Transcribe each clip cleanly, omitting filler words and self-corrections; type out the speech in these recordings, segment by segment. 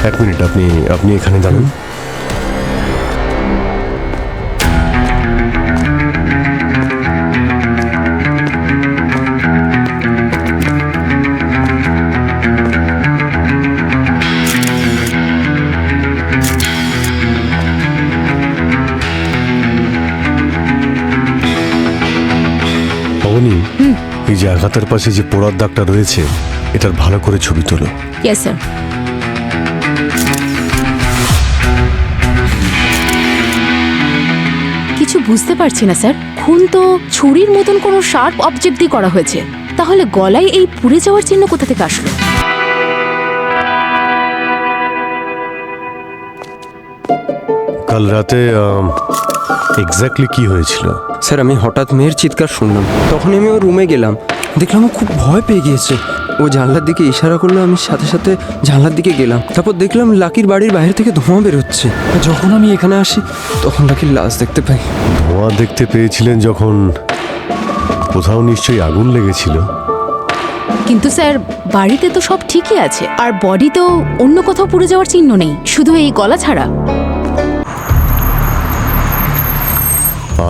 এক মিনিট, আপনি এখানে দাঁড়ান। অবনী, এই যে আঘাতের পাশে যে পোড়ার দাগটা রয়েছে, এটার ভালো করে ছবি তোলো। Yes sir. কিছু বুঝতে পারছি না স্যার, খুন তো ছুরির মতন কোনো শার্প অবজেক্ট দিয়ে করা হয়েছে, তাহলে গলায় এই পুড়ে যাওয়ার চিহ্ন কোথা থেকে আসলো? কাল রাতে এক্স্যাক্টলি কি হয়েছিল? স্যার, আমি হঠাৎ মেয়ের চিৎকার শুনলাম, তখনই আমি ওর রুমে গেলাম, দেখলাম ও খুব ভয় পেয়ে গিয়েছে। ও জানলার দিকে ইশারা করলো, আমি সাথে সাথে জানলার দিকে গেলাম। তারপর দেখলাম লাকির বাড়ির বাইরে থেকে ধোঁয়া বেরোচ্ছে। যখন আমি এখানে আসি তখন লাকির লাশ দেখতে পাই। ধোঁয়া দেখতে পেয়েছিলেন যখন, কোথাও নিশ্চয়ই আগুন লেগেছিল। কিন্তু স্যার, বাড়িতে তো সব ঠিকই আছে, আর বডি তো অন্য কোথাও পুড়ে যাওয়ার চিহ্ন নেই, শুধু এই গলা ছাড়া।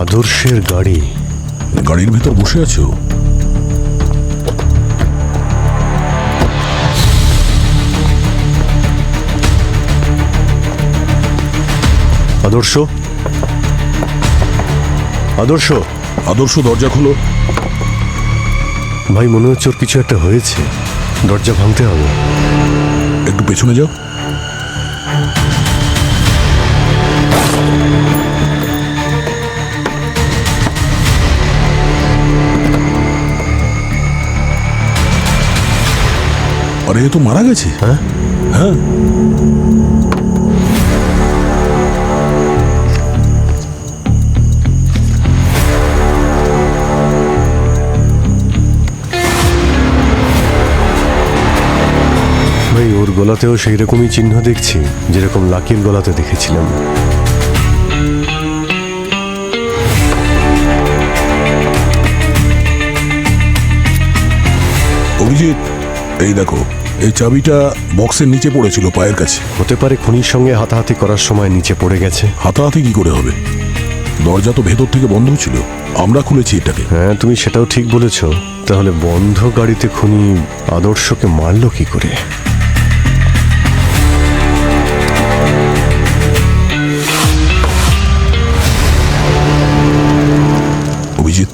আদর্শের গাড়ি। গাড়ির ভেতর বসে আছো? আদর্শ, আদর্শ, আদর্শ, দরজা খোলো। ভাই মনে হচ্ছে ওর কিছু একটা হয়েছে, দরজা ভাঙতে হবে। একটু পেছনে যাও। আরে এ তো মারা গেছে। হ্যাঁ হ্যাঁ, ভাই, ওর গলাতেও সেই রকমই চিহ্ন দেখছি, যেরকম লাকির গলাতে দেখেছিলাম। অভিজিৎ, এই দেখো, এই চাবিটা বক্সের নিচে পড়েছিল পায়ের কাছে। হতে পারে খুনির সঙ্গে হাতাহাতি করার সময় নিচে পড়ে গেছে। হাতাহাতি কি করে হবে? দরজা তো ভেতর থেকে বন্ধ ছিল, আমরা খুলেছি এটাকে। হ্যাঁ, তুমি সেটাও ঠিক বলেছ। তাহলে বন্ধ গাড়িতে খুনি আদর্শকে মারলো কি করে? অভিজিৎ,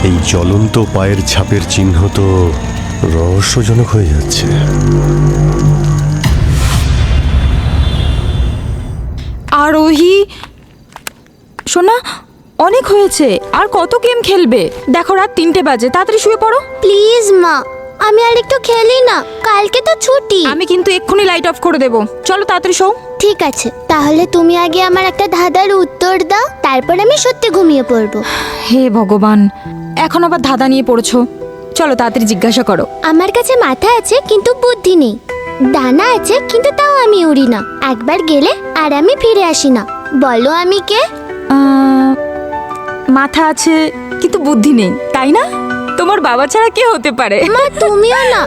এই জ্বলন্ত পায়ের ছাপের চিহ্ন তো রহস্যজনক হয়ে যাচ্ছে। আরোহী, শোনা, অনেক হয়েছে, আর কত গেম খেলবে? দেখো রাত 3টে বাজে, তাড়াতাড়ি শুয়ে পড়ো। প্লিজ মা, আমি আর একটু খেলি না, কালকে তো ছুটি। আমি কিন্তু এক্ষুনি লাইট অফ করে দেবো, চলো তাড়াতাড়ি শোও। ঠিক আছে, তাহলে তুমি আগে আমার একটা ধাঁধার উত্তর দাও, তারপর আমি সত্যি ঘুমিয়ে পড়বো। হে ভগবান, এখন আবার ধাঁধা নিয়ে পড়েছো, চলো তাড়াতাড়ি জিজ্ঞাসা করো। আমার কাছে মাথা আছে কিন্তু বুদ্ধি নেই, ডানা আছে কিন্তু তাও আমি উড়ি না, একবার গেলে আর আমি ফিরে আসি না, বলো আমি কে? মাথা আছে কিন্তু বুদ্ধি নেই, তাই না? তোমার বাবা ছাড়া কে হতে পারে? মা তুমিও না,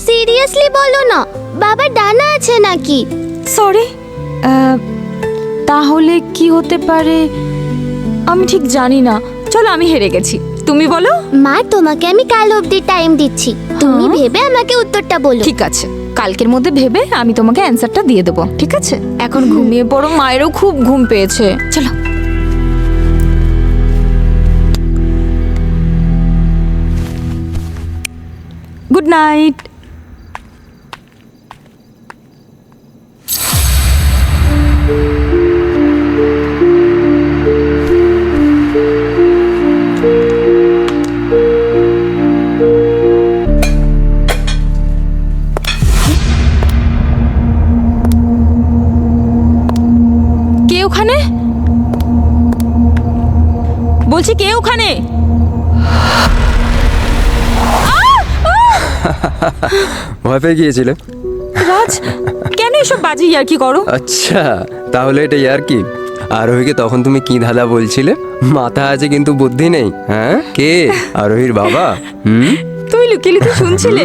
সিরিয়াসলি বলো না, বাবার ডানা আছে নাকি? সরি, তাহলে কি হতে পারে আমি ঠিক জানি না, চলো আমি হেরে গেছি, তুমি বলো। মা তোমাকে আমি কাল অবধি টাইম দিচ্ছি, তুমি ভেবে আমাকে উত্তরটা বলো। ঠিক আছে, কালকের মধ্যে ভেবে আমি তোমাকে অ্যান্সারটা দিয়ে দেবো, ঠিক আছে? এখন ঘুমিয়ে পড়ো, মায়েরও খুব ঘুম পেয়েছে, চলো। Good night. কে ওখানে? বলছি কে ওখানে? ভয় পেয়ে গিয়েছিলে? রাজ, কেন এসব বাজে ইয়ার্কি করো? আচ্ছা, তাহলে এটা আর কি? আরোহীকে তখন তুমি কি ধাঁধা বলছিলে? মাথা আছে কিন্তু বুদ্ধি নেই, হ্যাঁ? কে? আরোহীর বাবা? তুমি লুকিয়ে লুকিয়ে শুনছিলে?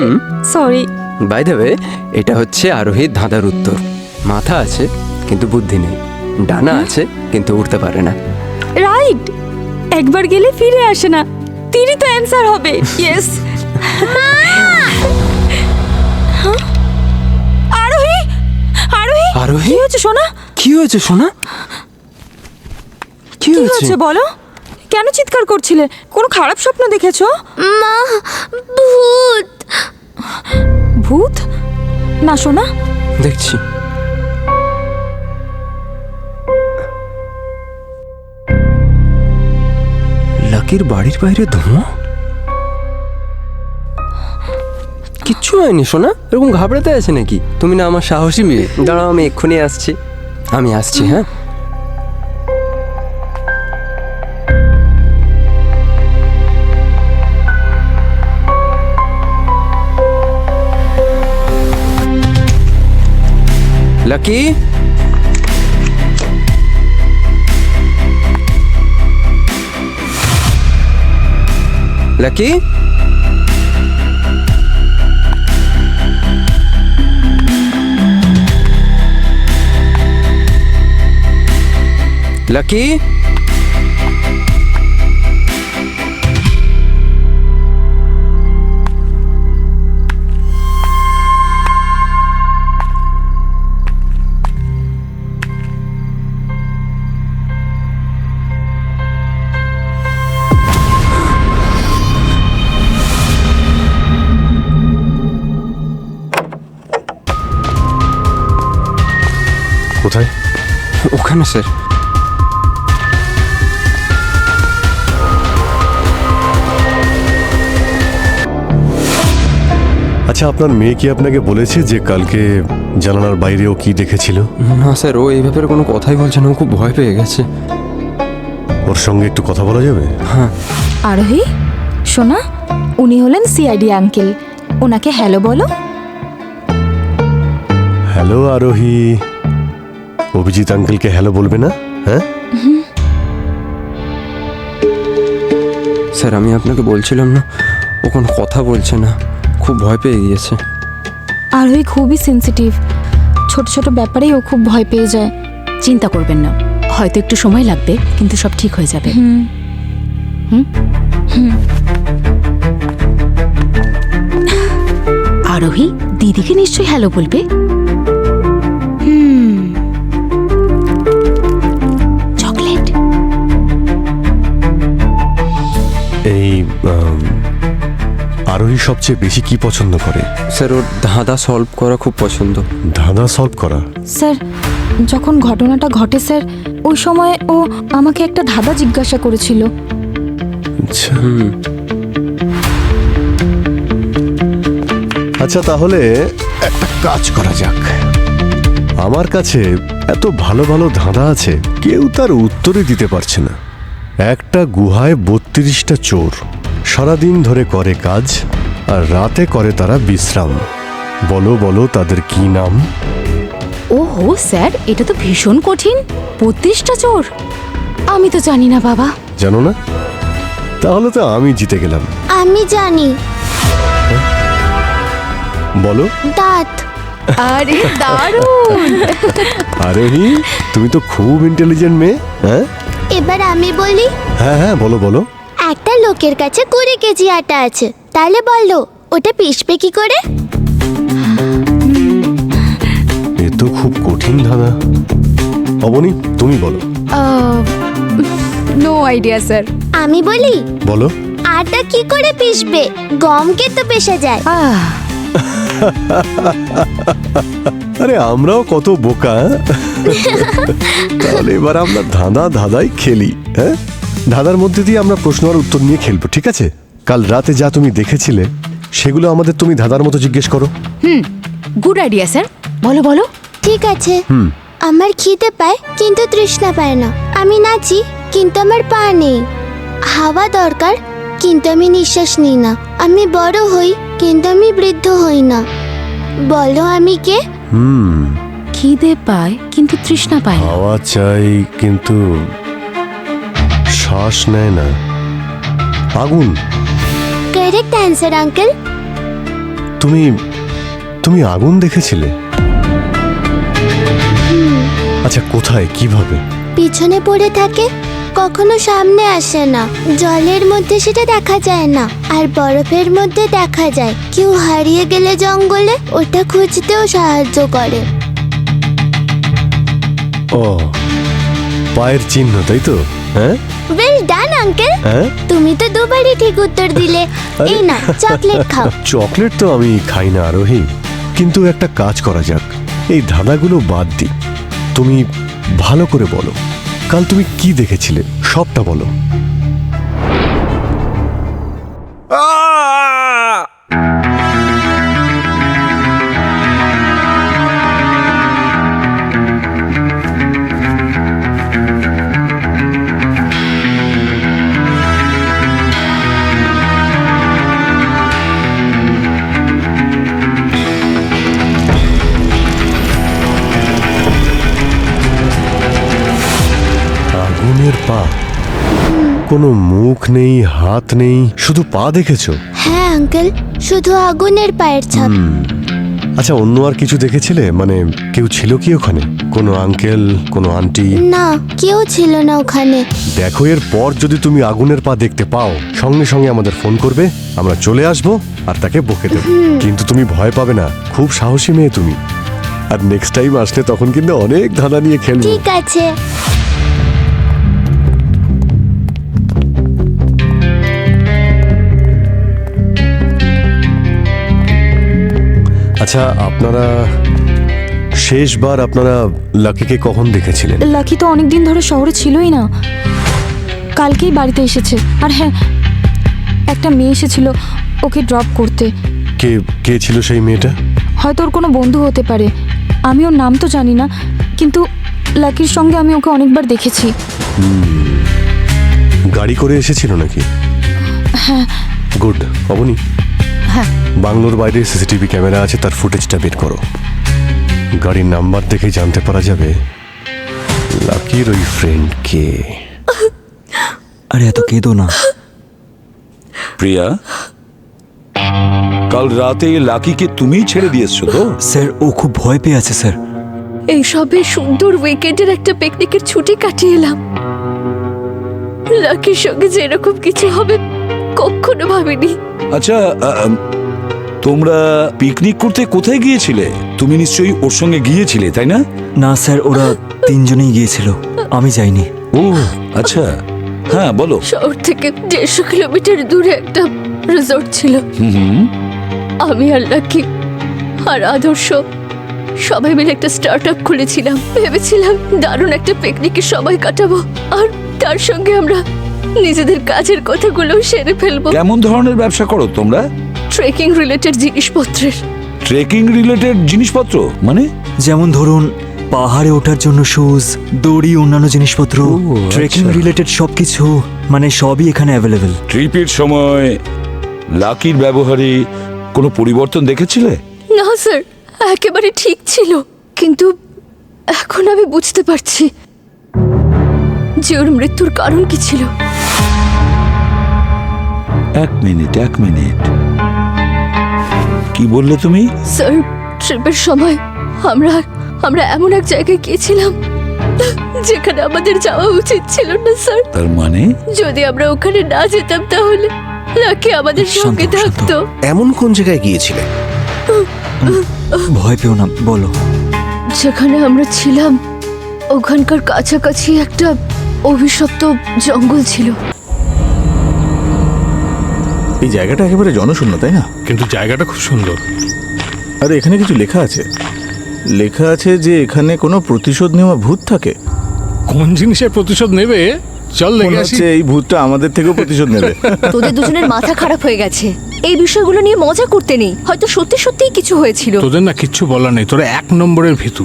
সরি। বাই দ্য ওয়ে, এটা হচ্ছে আরোহীর ধাঁধার উত্তর। মাথা আছে কিন্তু বুদ্ধি নেই, ডানা আছে কিন্তু উড়তে পারে না। রাইট, একবার গেলে ফিরে আসে না। তিনই তো অ্যান্সার হবে। ইয়েস। আরোহী, আরোহী, আরোহী? কি হয়েছে সোনা? কি হয়েছে সোনা? কি কি হয়েছে? হয়েছে বলো? কেন চিৎকার করছিলে? কোনো খারাপ স্বপ্ন দেখেছো? মা, ভূত। ভূত? না সোনা। দেখছি। লাকির বাড়ির বাইরে ধোঁয়া? কিচ্ছু হয়নি সোনা, এরকম ঘাবড়াতে আছে নাকি? তুমি না আমার সাহসী মেয়ে। দাঁড়াও, আমি এক্ষুনি আসছি। আমি আসছি, হ্যাঁ? Lucky, lucky, lucky. কোথায়? ওখানে স্যার। আচ্ছা, আপনার মেয়ে কি আপনাকে বলেছে যে কালকে জানালার বাইরে ও কি দেখেছিল? না স্যার, ও এই ব্যাপারে কোনো কথাই বলছে না। ও খুব ভয় পেয়ে গেছে। ওর সঙ্গে একটু কথা বলা যাবে? আরোহী, সোনা, উনি হলেন সিআইডি আঙ্কেল। ওনাকে হ্যালো বলো। হ্যালো আরোহী। অভিজিৎ আঙ্কেলকে হ্যালো বলবে না? হ্যাঁ স্যার, আমি আপনাকে বলছিলাম না, ও কোনো কথা বলছে না, খুব ভয় পেয়ে গিয়েছে। আরোহী খুবই সেনসিটিভ। ছোট ছোট ব্যাপারেই ও খুব ভয় পেয়ে যায়। চিন্তা করবেন না, হয়তো একটু সময় লাগবে, কিন্তু সব ঠিক হয়ে যাবে। আরোহী, দিদিকে নিশ্চয়ই হ্যালো বলবে। চকলেট। এই আরোহী সবচেয়ে বেশি কি পছন্দ করে? স্যার, ওর ধাঁধা সলভ করা খুব পছন্দ। ধাঁধা সলভ করা? স্যার, যখন ঘটনাটা ঘটে স্যার, ওই সময় ও আমাকে একটা ধাঁধা জিজ্ঞাসা করেছিল। আচ্ছা। আচ্ছা, তাহলে একটা কাজ করা যাক। আমার কাছে এত ভালো ভালো ধাঁধা আছে, কেউ তার উত্তরই দিতে পারছে না। একটা গুহায় 32টা চোর সারাদিন ধরে করে কাজ, আর রাতে করে তারা বিশ্রাম। বলো বলো, তাদের কি নাম? ওহো স্যার, এটা তো ভীষণ কঠিন। 32টা চোর? আমি তো জানি না বাবা। জানো না? তাহলে তো আমি জিতে গেলাম। আমি জানি। বলো। দাঁত। আরে দারুণ! আরোহী, তুমি তো খুব ইন্টেলিজেন্ট মেয়ে। হ্যাঁ এবার আমি বলি। হ্যাঁ হ্যাঁ, বলো বলো। একটা লোকের কাছে 20 কেজি আটা আছে, তাহলে বলো ওটা পিষবে কি করে? এ তো খুব কঠিন ধাঁধা। অবনী, তুমি বলো। No idea sir. আমি বলি। বলো। আটা কি করে পিষবে? গমকে তো পেশা যায়। আরে আমরাও কত বোকা। তাহলে এবার আমরা ধাঁধাই খেলি। হ্যাঁ, ধাঁধার মধ্যে দিয়ে আমরা প্রশ্ন আর উত্তর নিয়ে খেলবো, ঠিক আছে? কাল রাতে যা তুমি দেখেছিলে সেগুলো আমাদের তুমি ধাঁধার মতো জিজ্ঞেস করো। Good idea sir. বলো বলো। ঠিক আছে। আমার খিদে পায় কিন্তু তৃষ্ণা পায় না। আমি নাচি কিন্তু আমার পা নেই। হাওয়া দরকার কিন্তু আমি নিঃশ্বাস নিই না। আমি বড় হই কিন্তু আমি বৃদ্ধ হই না। বলো আমি কে? খিদে পায় কিন্তু তৃষ্ণা পায় না। খাওয়া চাই কিন্তু শ্বাস নেয় না। আগুন। Correct answer uncle. তুমি তুমি আগুন দেখেছিলে? আচ্ছা, কোথায়, কিভাবে? পিছনে পড়ে থাকে, কখনো সামনে আসে না। জলের মধ্যে সেটা দেখা যায় না, আর বরফের মধ্যে দেখা যায়। কেউ হারিয়ে গেলে জঙ্গলে ওটা খুঁজতেও সাহায্য করে। ও, পায়ের চিহ্ন, তাই তো? হ্যাঁ ওয়েল ডান আঙ্কেল। হ্যাঁ, তুমি তো দুবারই ঠিক উত্তর দিলে। এই না, চকলেট খাও। চকলেট তো আমি খাই না আরোহী, কিন্তু একটা কাজ করা যাক, এই ধাঁধাগুলো বাদ দিই। তুমি ভালো করে বলো, কাল তুমি কি দেখেছিলে, সবটা বলো। আগুনের পা, কোনো মুখ নেই, হাত নেই, শুধু পা দেখেছো? হ্যাঁ আঙ্কেল, শুধু আগুনের পায়ের ছাপ। আচ্ছা, অন্য আর কিছু দেখেছিলে? মানে কেউ ছিল কি ওখানে? কোনো আঙ্কেল, কোনো আন্টি? না, কেউ ছিল না ওখানে। দেখো, এর পর যদি তুমি আগুনের পা দেখতে পাও, সঙ্গে সঙ্গে আমাদের ফোন করবে, আমরা চলে আসবো আর তাকে বকে দেবো। কিন্তু তুমি ভয় পাবে না, খুব সাহসী মেয়ে তুমি। আর নেক্সট টাইম আসলে তখন কিন্তু অনেক ধাঁধা নিয়ে খেলবো। ঠিক আছে। আচ্ছা, আপনারা শেষবার আপনারা লাকিকে কখন দেখেছিলেন? লাকি তো অনেকদিন ধরে শহরে ছিলই না, কালকেই বাড়িতে এসেছে। আর হ্যাঁ, একটা মেয়ে এসেছিল ওকে ড্রপ করতে। কে কে ছিল সেই মেয়েটা? হয়তো ওর কোনো বন্ধু হতে পারে, আমি ওর নাম তো জানি না, কিন্তু লাকির সঙ্গে আমি ওকে অনেকবার দেখেছি। গাড়ি করে এসেছিল নাকি? হ্যাঁ। গুড। অবনী, হ্যাঁ। বাংলোর বাইরে সিসিটিভি ক্যামেরা আছে, তার ফুটেজটা বের করো। গাড়ির নাম্বার দেখে জানতে পারা যাবে লাকির ওই ফ্রেন্ড কে। আরে এত কেঁদো না। প্রিয়া, কাল রাতে লাকিকে তুমিই ছেড়ে দিয়েছো তো? স্যার, ও খুব ভয় পেয়ে আছে স্যার। এই সবে সুন্দর উইকেন্ডের একটা পিকনিকের ছুটি কাটিয়ে এলাম। লাকির সঙ্গে যে এরকম কিছু হবে কখনো ভাবিনি। আচ্ছা, তোমরা পিকনিক করতে কোথায় গিয়েছিলে? তুমি নিশ্চয়ই ওর সঙ্গে গিয়েছিলে, তাই না? না স্যার, ওরা তিনজনেই গিয়েছিল, আমি যাইনি। ও আচ্ছা, হ্যাঁ বলো। শহর থেকে 150 কিলোমিটার দূরে একটা রিসর্ট ছিল। আমি আর লাকি আর আদর্শ সবাই মিলে একটা স্টার্ট আপ খুলেছিলাম। ভেবেছিলাম দারুণ একটা পিকনিকে সময় কাটাবো, আর তার সঙ্গে আমরা নিজেদের কাজের কথাগুলো সেরে ফেলবো। কেমন ধরনের ব্যবসা করো তোমরা? ট্রেকিং রিলেটেড জিনিসপত্রের। ট্রেকিং রিলেটেড জিনিসপত্র মানে? যেমন ধরুন, পাহাড়ে ওঠার জন্য শুজ, দড়ি, অন্যান্য জিনিসপত্র, ট্রেকিং রিলেটেড সবকিছু, মানে সবই এখানে অ্যাভেলেবেল। ট্রিপের সময় লাকির ব্যবহারে কোনো পরিবর্তন দেখেছিলে? না স্যার, একেবারে ঠিক ছিল, কিন্তু এখন আমি বুঝতে পারছি যে ওর মৃত্যুর কারণ কি ছিল। এক মিনিট কি বললে তুমি? স্যার, ট্রিপের সময় আমরা এমন এক জায়গায় গিয়েছিলাম যেখানে আমাদের যাওয়া উচিত ছিল না স্যার। তার মানে? যদি আমরা ওখানে না যেতাম তাহলে লাকি আমাদের সঙ্গে শান্ত, শান্ত। থাকতো। এমন কোন জায়গায় গিয়েছিলে? ভয় পেও না, বলো। যেখানে আমরা ছিলাম ওখানকার কাছাকাছি একটা অভিশপ্ত জঙ্গল ছিল। এই জায়গাটা একেবারে জনশূন্য, তাই না? কিন্তু জায়গাটা খুব সুন্দর। আর এখানে কিছু লেখা আছে, লেখা আছে যে এখানে কোনো প্রতিশোধ নেওয়া ভূত থাকে। কোন জিনিসের প্রতিশোধ নেবে? চল মনে দেখে আসি। হচ্ছে এই ভূতটা আমাদের থেকেও প্রতিশোধ নেবে। তোদের দুজনের মাথা খারাপ হয়ে গেছে, এই বিষয়গুলো নিয়ে মজা করতে নেই। হয়তো সত্যি সত্যিই কিছু হয়েছিল। তোদের না কিচ্ছু বলার নেই, তোরা 1 নম্বরের ভীতু।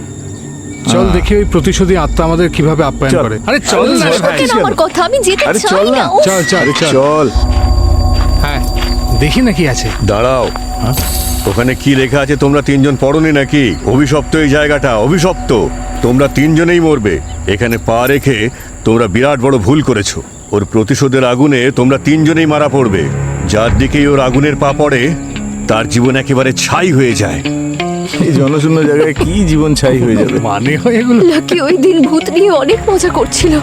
চল দেখি ওই প্রতিশোধী আত্মা আমাদের কিভাবে আপ্যায়ন চল। করে। আরে চল না ভাই। শোনেন আমার কথা, আমি যেতে আরে চাই চল না। না। উফ, চল চল আরে চল। চল। হ্যাঁ, দেখি না কি আছে। দাঁড়াও, ওখানে কি লেখা আছে তোমরা তিনজন পড়োনি নাকি? অভিশপ্ত এই জায়গাটা, অভিশপ্ত। তোমরা তিনজনেই মরবে। এখানে পা রেখে তোমরা বিরাট বড় ভুল করেছো। ওর প্রতিশোধের আগুনে তোমরা তিনজনেই মারা পড়বে। যার দিকেই ওর আগুনের পা পড়ে তার জীবন একেবারে ছাই হয়ে যায়। এই জনশূন্য জায়গায় কি জীবন ছাই হয়ে যাবে? মানে হয় এগুলো? লাকি ওই দিন ভূত নিয়ে অনেক মজা করছিল।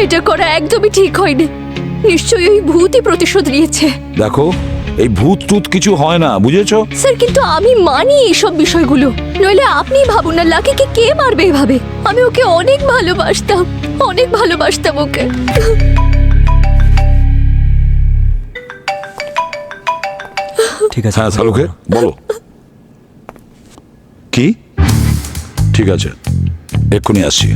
এটা করা একদমই ঠিক হয়নি। নিশ্চয়ই ওই ভূতই প্রতিশোধ নিয়েছে। দেখো, এই ভূত টুত কিছু হয় না, বুঝেছো? স্যার, কিন্তু আমি মানি এইসব বিষয়গুলো। নইলে আপনি ভাবুন না, লাকিকে কে মারবে এভাবে? আমি ওকে অনেক ভালোবাসতাম, অনেক ভালোবাসতাম ওকে। ঠিক আছে। হ্যাঁ শালুকে বলো। কি? ঠিক আছে, এক্ষুনি আসছি।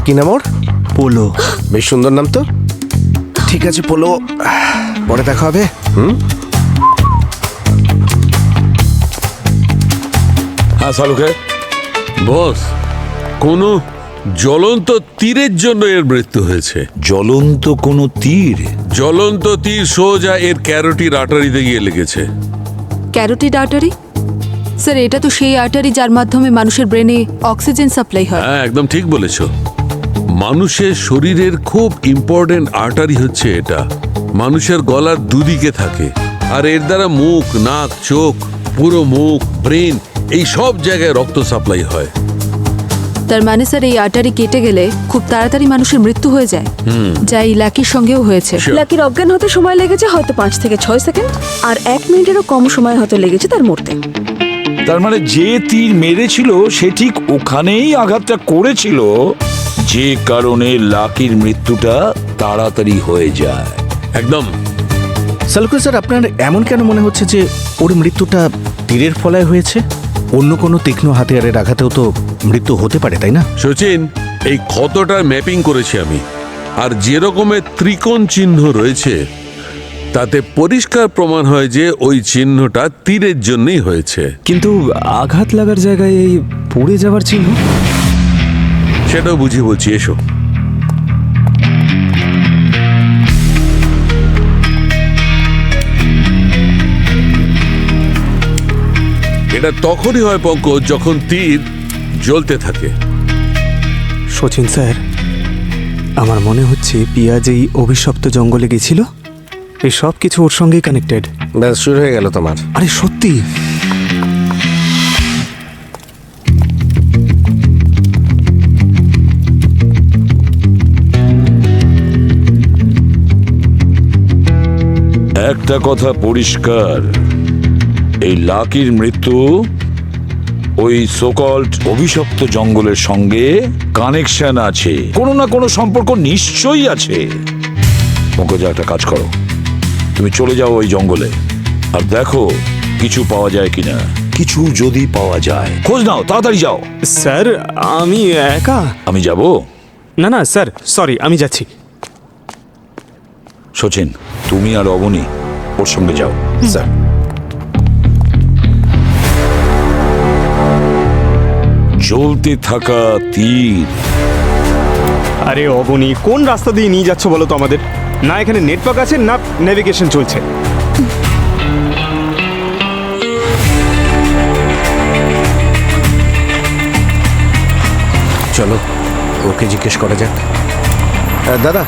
কি নাম ওর? পোলো। বেশ সুন্দর নাম তো। ঠিক আছে পোলো, পরে দেখা হবে। হ্যাঁ শালুকে। বস, কোনো জ্বলন্ত তীরের জন্য এর মৃত্যু হয়েছে। জ্বলন্ত কোনো তীর? জ্বলন্ত তীর সোজা এর ক্যারোটিড আর্টারিতে গিয়ে লেগেছে। Carotid artery? স্যার, এটা তো সেই আর্টারি যার মাধ্যমে মানুষের ব্রেনে অক্সিজেন সাপ্লাই হয়। হ্যাঁ, একদম ঠিক বলেছো। মানুষের শরীরের খুব ইম্পর্টেন্ট আর্টারি হচ্ছে এটা। মানুষের গলার দুদিকে থাকে, আর এর দ্বারা মুখ, নাক, চোখ, পুরো মুখ, ব্রেন, এই সব জায়গায় রক্ত সাপ্লাই হয়। তার মানে স্যার, এই আর্টারি কেটে গেলে খুব তাড়াতাড়ি মানুষের মৃত্যু হয়ে যায়, যা এই লাকির সঙ্গেও হয়েছে। লাকির অজ্ঞান হতে সময় লেগেছে হয়তো 5 থেকে 6 সেকেন্ড, আর 1 মিনিটেরও কম সময় হয়তো লেগেছে তার মরতে। তার মানে যে তীর মেরেছিল সে ঠিক ওখানেই আঘাতটা করেছিল, যে কারণে লাকির মৃত্যুটা তাড়াতাড়ি হয়ে যায়। একদম। সালুকে স্যার, আপনার এমন কেন মনে হচ্ছে যে ওর মৃত্যুটা তীরের ফলায় হয়েছে? অন্য কোনো তীক্ষ্ণ হাতিয়ারের আঘাতেও তো মৃত্যু হতে পারে, তাই না? সচিন, এই ক্ষতটার ম্যাপিং করেছি আমি, আর যে রকমের ত্রিকোণ চিহ্ন রয়েছে তাতে পরিষ্কার প্রমাণ হয় যে ওই চিহ্নটা তীরের জন্যই হয়েছে। কিন্তু আঘাত লাগার জায়গায় এই পুড়ে যাওয়ার চিহ্ন? সেটাও বুঝিয়ে বলছি, এসো। এটা তখনই হয় পঙ্কজ, যখন তীর জ্বলতে থাকে। সচিন স্যার, আমার মনে হচ্ছে পিয়াজ এই অভিশপ্ত জঙ্গলে গেছিল। এই সব কিছু ওর সঙ্গেই কানেক্টেড। ব্যাস শুরু হয়ে গেল তোমার। আরে সত্যি? একটা কথা পরিষ্কার, এই লাকির মৃত্যু ওই সোকল্ড অভিশপ্ত জঙ্গলের সঙ্গে কানেকশন আছে, কোনো না কোনো সম্পর্ক নিশ্চয়ই আছে। পঙ্কজ, একটা কাজ করো, তুমি চলে যাও ওই জঙ্গলে আর দেখো কিছু পাওয়া যায় কিনা। কিছু যদি পাওয়া যায় খোঁজ নাও, তাড়াতাড়ি যাও। স্যার, আমি একা? আমি যাব না না স্যার, সরি, আমি যাচ্ছি। সচিন, তুমি আর অবনী ওর সঙ্গে যাও। স্যার, জ্বলতে থাকা তীর। আরে অবনী, কোন রাস্তা দিয়ে নিয়ে যাচ্ছ বলো তো আমাদের? না এখানে নেটওয়ার্ক আছে, না নেভিগেশন চলছে। চলো ওকে জিজ্ঞেস করা যাক। দাদা,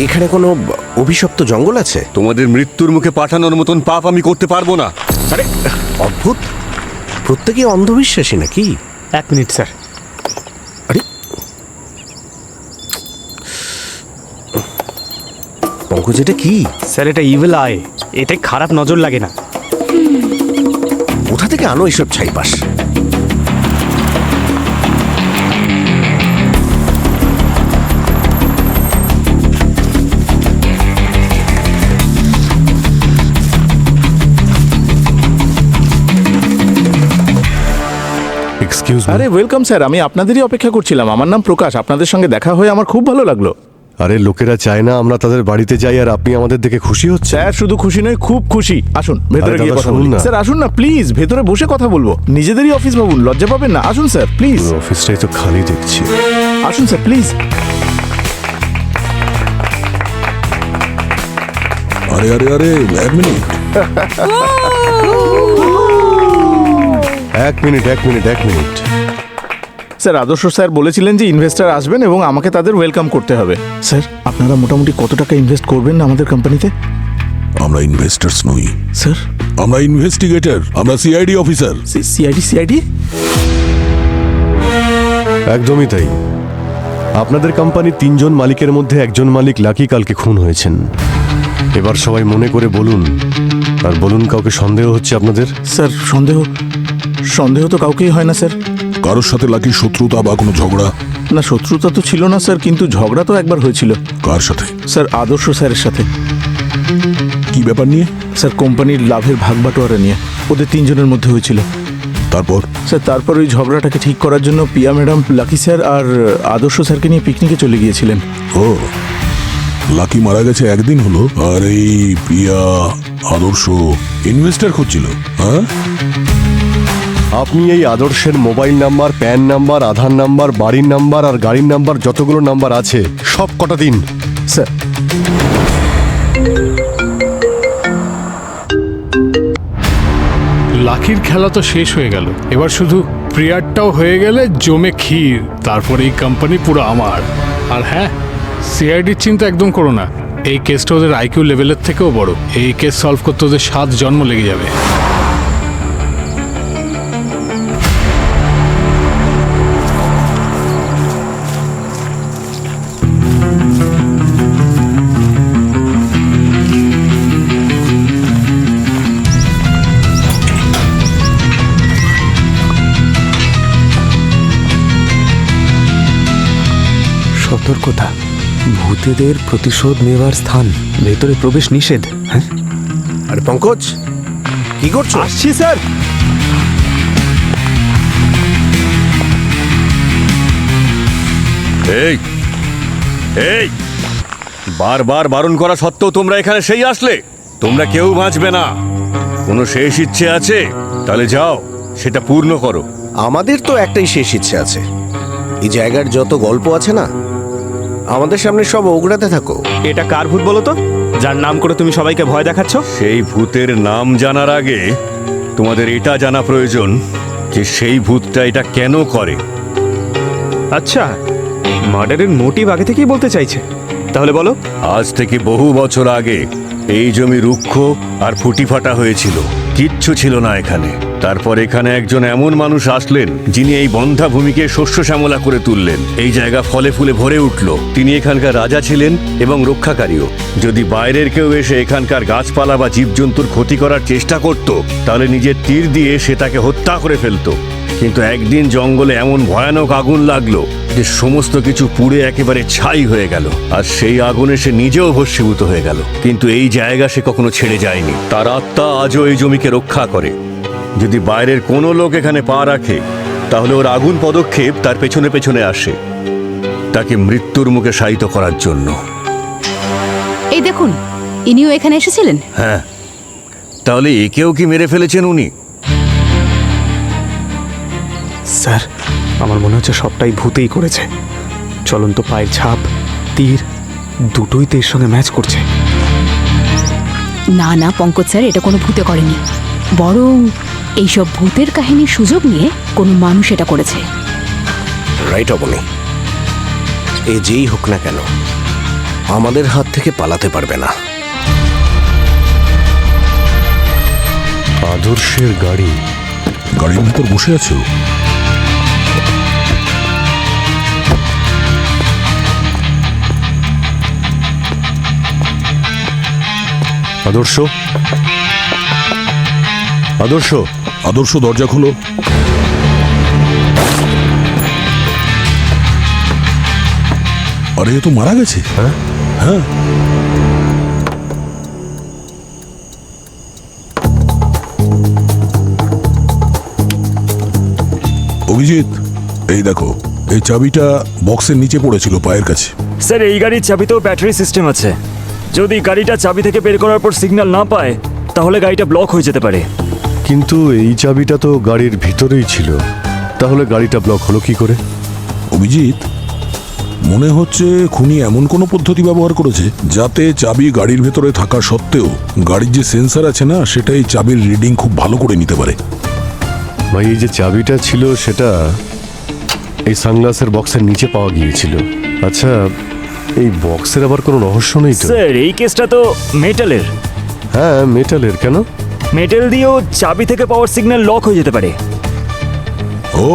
এখানে কোনো অভিশপ্ত জঙ্গল আছে? তোমাদের মৃত্যুর মুখে পাঠানোর মতন পাপ আমি করতে পারবো না। আরে অদ্ভুত, প্রত্যেকে অন্ধবিশ্বাসী নাকি? 1 মিনিট স্যার। আরে পঙ্কজ, এটা কি? স্যার, এটা ইভিল আই। এতে খারাপ নজর লাগে না। কোথা থেকে আনো এসব ছাইপাস? আরে ওয়েলকাম স্যার, আমি আপনাদেরই অপেক্ষা করছিলাম। আমার নাম প্রকাশ, আপনাদের সঙ্গে দেখা হয়ে আমার খুব ভালো লাগলো। আরে লোকেরা চায় না আমরা তাদের বাড়িতে যাই, আর আপনি আমাদের দেখে খুশি হচ্ছে? স্যার, শুধু খুশি নয়, খুব খুশি। আসুন ভেতরে আরে গিয়ে দাদা, কথা শুনুন বলি। না। স্যার আসুন না প্লিজ, ভেতরে বসে কথা বলবো। নিজেদেরই অফিস ভাবুন, লজ্জা পাবেন না। আসুন স্যার প্লিজ। অফিসটাই তো খালি দেখছি। আসুন স্যার প্লিজ। আরে আরে আরে এক মিনিট। এক মিনিট। স্যার আদর্শ স্যার বলেছিলেন যে ইনভেস্টর আসবেন এবং আমাকে তাদের ওয়েলকাম করতে হবে। স্যার আপনারা মোটামুটি কত টাকা ইনভেস্ট করবেন আমাদের কোম্পানিতে? আমরা ইনভেস্টার্স নই স্যার আমরা ইনভেস্টিগেটর, আমরা সিআইডি অফিসার। সিআইডি একদমই তাই। আপনাদের কোম্পানির 3 জন মালিকের মধ্যে একজন মালিক লাকি কালকে খুন হয়েছেন। এবার সবাই মনে করে বলুন, আর বলুন কাউকে সন্দেহ হচ্ছে আপনাদের? স্যার সন্দেহ তো কাউকেই হয় না স্যার। কারোর সাথে লাকির শত্রুতা বা কোনো ঝগড়া? না, শত্রুতা তো ছিল না স্যার, কিন্তু ঝগড়া তো একবার হয়েছিল। কার সাথে? স্যার আদর্শ স্যারের সাথে। কি ব্যাপার নিয়ে? স্যার কোম্পানির লাভের ভাগ বাটোয়ারা নিয়ে ওদের 3 জনের মধ্যে হয়েছিল। তারপর? স্যার তারপর ওই ঝগড়াটাকে ঠিক করার জন্য পিয়া ম্যাডাম লাকি স্যার আর আদর্শ স্যারকে নিয়ে পিকনিকে চলে গিয়েছিলেন। ও, লাকি মারা গেছে একদিন হলো, আর এই পিয়া আদর্শ ইনভেস্টর খুঁজছিল। হ্যাঁ, আপনি এই আদর্শের মোবাইল নাম্বার, প্যান নাম্বার, আধার নাম্বার, বাড়ির নাম্বার আর গাড়ির নাম্বার যতগুলো নাম্বার আছে সব কটা দিন। স্যার লাকির খেলা তো শেষ হয়ে গেল, এবার শুধু প্রিয়ারটাও হয়ে গেলে জমে ক্ষীর। তারপর এই কোম্পানি পুরো আমার। আর হ্যাঁ, সিআইডির চিন্তা একদম করো না, এই কেসটা ওদের আইকিউ লেভেলের থেকেও বড়। এই কেস সলভ করতে ওদের 7 জন্ম লেগে যাবে। সতর্কতা, ভূতেদের প্রতিশোধ নেওয়ার স্থান, ভেতরে প্রবেশ নিষেধ। হ্যাঁ, আরে পঙ্কজ, কি করছো? আসছি স্যার। এই এই বারবার বারণ করা সত্ত্বেও তোমরা এখানে সেই আসলে? তোমরা কেউ বাঁচবে না। কোনো শেষ ইচ্ছে আছে? তাহলে যাও, সেটা পূর্ণ করো। আমাদের তো একটাই শেষ ইচ্ছে আছে, এই জায়গার যত গল্প আছে না, আমাদের সামনে সব ওগড়াতে থাকো। এটা কার ভূত বলো তো, যার নাম করে তুমি সবাইকে ভয় দেখাচ্ছ? সেই ভূতের নাম জানার আগে তোমাদের এটা জানা প্রয়োজন যে সেই ভূতটা এটা কেন করে। আচ্ছা, মার্ডারের মোটিভ আগে থেকেই বলতে চাইছে, তাহলে বলো। আজ থেকে বহু বছর আগে এই জমি রুক্ষ আর ফুটি ফাটা হয়েছিল, কিচ্ছু ছিল না এখানে। তারপর এখানে একজন এমন মানুষ আসলেন যিনি এই বন্ধা ভূমিকে শস্য শ্যামলা করে তুললেন। এই জায়গা ফলে ফুলে ভরে উঠল। তিনি এখানকার রাজা ছিলেন এবং রক্ষাকারীও। যদি বাইরের কেউ এসে এখানকার গাছপালা বা জীবজন্তুর ক্ষতি করার চেষ্টা করত, তাহলে নিজের তীর দিয়ে সে তাকে হত্যা করে ফেলত। কিন্তু একদিন জঙ্গলে এমন ভয়ানক আগুন লাগলো যে সমস্ত কিছু পুড়ে একেবারে ছাই হয়ে গেল, আর সেই আগুনে সে নিজেও ভস্মীভূত হয়ে গেল। কিন্তু এই জায়গা সে কখনো ছেড়ে যায়নি। তার আত্মা আজও এই জমিকে রক্ষা করে। যদি বাইরের কোনো লোক এখানে পা রাখে, তাহলে ওর আগুন পদক্ষেপ তার পেছনে পেছনে আসে, তাকে মৃত্যুর মুখে শায়িত করার জন্য। এই দেখুন, ইনিও এখানে এসেছিলেন। হ্যাঁ, তাহলে একেও কি মেরে ফেলেছেন উনি? স্যার, আমার মনে হচ্ছে সবটাই ভূতেই করেছে। চলন্ত পায়ের ছাপ, তীর, দুটোই তো এর সঙ্গে ম্যাচ করছে। না না পঙ্কজ স্যার, এটা কোনো ভূতে করেনি, বরং এইসব ভূতের কাহিনীর সুযোগ নিয়ে কোনো মানুষ এটা করেছে। রাইট অবনি, এ যেই হোক না কেন আমাদের হাত থেকে পালাতে পারবে না। আদর্শের গাড়ির ভিতর বসে আছো? আদর্শ, আদর্শ, আদর্শ, দরজা খোলো। আরে এ তো মারা গেছে। হ্যাঁ হ্যাঁ, অভিজিৎ, এই দেখো, এই চাবিটা বক্সের নিচে পড়েছিল পায়ের কাছে। স্যার, এই গাড়ির চাবিতেও ব্যাটারি সিস্টেম আছে। যদি গাড়িটা চাবি থেকে বের করার পর সিগন্যাল না পায়, তাহলে গাড়িটা ব্লক হয়ে যেতে পারে। কিন্তু এই চাবিটা তো গাড়ির ভিতরেই ছিল, তাহলে গাড়িটা ব্লক হলো কি করে? অভিজিৎ, মনে হচ্ছে খুনি এমন কোনো পদ্ধতি ব্যবহার করেছে যাতে চাবি গাড়ির ভেতরে থাকা সত্ত্বেও গাড়ির যে সেন্সর আছে না, সেটা এই চাবির রিডিং খুব ভালো করে নিতে পারে। ভাই এই যে চাবিটা ছিল সেটা এই সানগ্লাসের বক্সের নিচে পাওয়া গিয়েছিল। আচ্ছা, এই বক্সের আবার কোনো রহস্য নেই তো? স্যার এই কেসটা তো মেটালের। হ্যাঁ, মেটালের। কেন? মেটাল দিয়েও চাবি থেকে পাওয়ার সিগন্যাল লক হয়ে যেতে পারে। ও,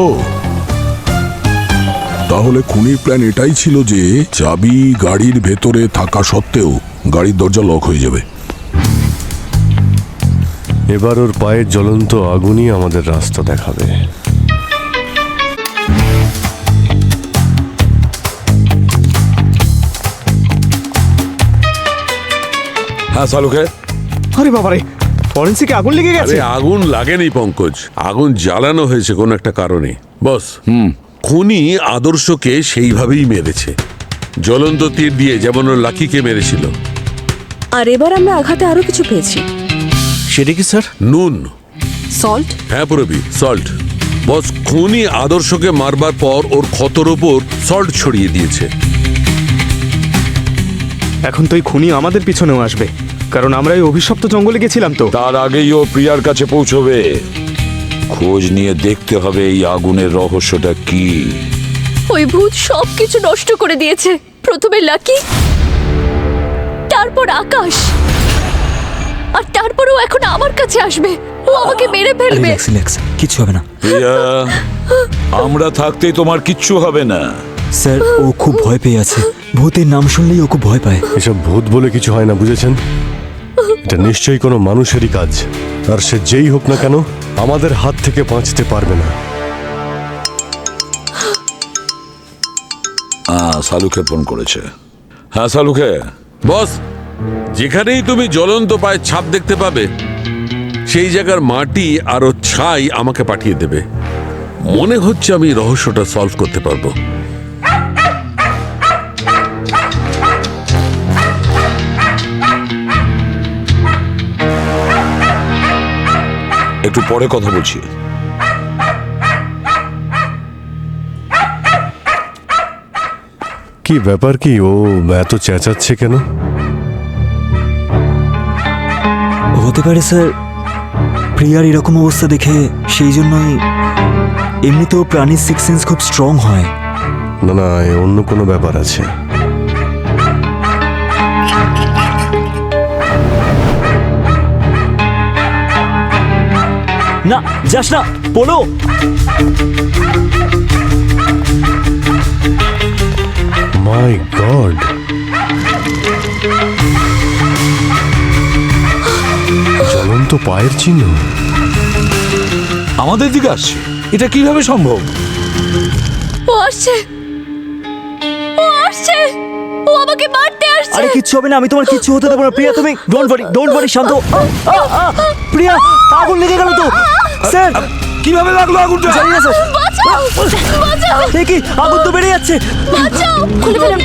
তাহলে খুনির প্ল্যান এটাই ছিল যে চাবি গাড়ির ভেতরে থাকা সত্ত্বেও গাড়ির দরজা লক হয়ে যাবে। এবার ওর পায়ের জ্বলন্ত আগুনই আমাদের রাস্তা দেখাবে। হ্যাঁ সালুকে। আরে বাবারে, ফরেন্সিকে আগুন লেগে গেছে। আরে আগুন লাগেনি পঙ্কজ, আগুন জ্বালানো হয়েছে কোনো একটা কারণে। বস, খুনি আদর্শকে সেইভাবেই মেরেছে, জ্বলন্ত তীর দিয়ে, যেমন ওর লাকিকে মেরেছিল। আর এবার আমরা আঘাতে আরো কিছু পেয়েছি। সেটা কি স্যার? নুন। সল্ট? হ্যাঁ পুরবি, সল্ট। বস, খুনি আদর্শকে মারবার পর ওর ক্ষতর ওপর সল্ট ছড়িয়ে দিয়েছে। এখন তো এই খুনি আমাদের পিছনেও আসবে, কারণ আমরা এই অভিশপ্ত জঙ্গলে গেছিলাম তো। তার আগেই ও প্রিয়ার কাছে পৌঁছবে। খোঁজ নিয়ে দেখতে হবে এই আগুনের রহস্যটা কি। ওই ভূত সবকিছু নষ্ট করে দিয়েছে। প্রথমে লাকি, তারপর আকাশ, আর তারপরও এখন আমার কাছে আসবে। ও আমাকে মেরে ফেলবে। কিছু হবে না প্রিয়া, আমরা থাকতেই তোমার কিচ্ছু হবে না। স্যার, ও খুব ভয় পেয়ে আছে। ভূতের নাম শুনলেই ও খুব ভয় পায়। এসব ভূত বলে কিছু হয় না, বুঝেছেন? এটা নিশ্চয়ই কোনো মানুষেরই কাজ, আর সে যেই হোক না কেন আমাদের হাত থেকে বাঁচতে পারবে না। সালুকে ফোন করেছে। হ্যাঁ সালুকে। বস, যেখানেই তুমি জ্বলন্ত পায়ের ছাপ দেখতে পাবে সেই জায়গার মাটি আর ও ছাই আমাকে পাঠিয়ে দেবে। মনে হচ্ছে আমি রহস্যটা সলভ করতে পারবো। একটু পরে কথা বলছি। কি ব্যাপার, কি ও এত চেঁচাচ্ছে কেন? হতে পারে স্যার প্রিয়ার এরকম অবস্থা দেখে, সেই জন্যই। এমনিতেও প্রাণীর সিক্স সেন্স খুব স্ট্রং হয়। না না, অন্য কোনো ব্যাপার আছে। না, যাস না, বলো। মাই গড, জ্বলন্ত পায়ের চিহ্ন আমাদের দিকে আসছে। এটা কিভাবে সম্ভব? ও আসছে, ও আসছে, ও আমাকে মারতে আসছে। আরে কিচ্ছু হবে না, আমি তোমার কিচ্ছু হতে দেবো না প্রিয়া। তুমি ডোন্ট ওয়ারি, শান্ত। প্রিয়া, আগুন লেগে গেল তো। স্যার, কিভাবে লাগলো আগুনটা? জানি না স্যার। বাঁচাও, বাঁচাও, এ কি, আগুন তো বেড়ে যাচ্ছে। বাঁচাও, খুলে ফেলুন।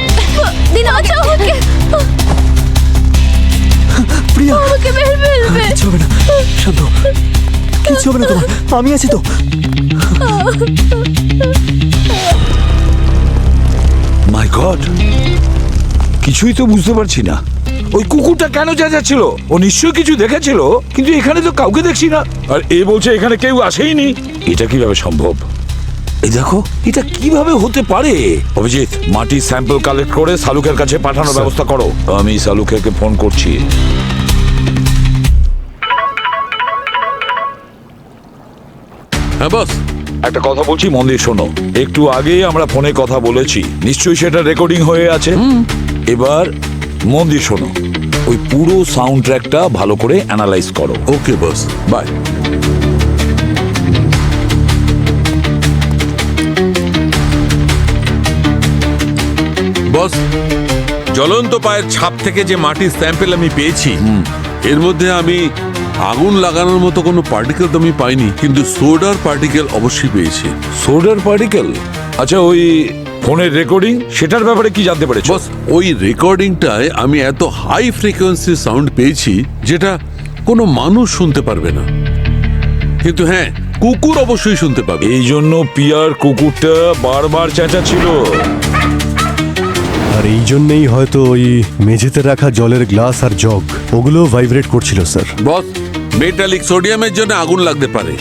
দিন, বাঁচাও আমাকে। প্রিয়া, আমাকে মেরে ফেলবে। কিচ্ছু হবে না, শান্ত। কিচ্ছু হবে না তোমার, আমি আছি তো। মাই গড, কিছুই তো বুঝতে পারছি না। ওই কুকুরটা কেন চেঁচাচ্ছিল? ও নিশ্চয়ই কিছু দেখেছিল, কিন্তু এখানে তো কাউকে দেখছি না। আর এ বলছে এখানে কেউ আসেইনি। এটা কিভাবে সম্ভব? এই দেখো, এটা কিভাবে হতে পারে? অভিজিৎ, মাটির স্যাম্পল কালেক্ট করে সালুকের কাছে পাঠানোর ব্যবস্থা করো। আমি সালুকেকে ফোন করছি। হ্যাঁ বস, একটা কথা বলছি, মন দিয়ে শোনো। একটু আগে আমরা ফোনে কথা বলেছি, নিশ্চয়ই সেটা রেকর্ডিং হয়ে আছে। এবার মন দিয়ে শোনো, ওই পুরো সাউন্ড ট্র্যাকটা ভালো করে অ্যানালাইজ করো। ওকে বস, বাই। বস, জ্বলন্ত পায়ের ছাপ থেকে যে মাটির স্যাম্পল আমি পেয়েছি, এর মধ্যে আমি আগুন লাগানোর মতো কোনো পার্টিকেল তো আমি পাইনি, কিন্তু সোডার পার্টিকেল অবশ্যই পেয়েছি। সোডার পার্টিকেল? আচ্ছা, ওই ফোনের রেকর্ডিং, সেটার ব্যাপারে কি জানতে পেরেছ? বস, ওই রেকর্ডিংটায় আমি এত হাই ফ্রিকোয়েন্সি সাউন্ড পেয়েছি যেটা কোনো মানুষ শুনতে পারবে না, কিন্তু হ্যাঁ, কুকুর অবশ্যই শুনতে পাবে। এই জন্য পিয়ার কুকুরটা বারবার চেঁচাচ্ছিল। আর এই জন্যই হয়তো ওই মেঝেতে রাখা জলের গ্লাস আর জগ ওগুলো ভাইব্রেট করছিল স্যার। বস, মেটালিক সোডিয়ামের জন্য আগুন লাগতে পারে,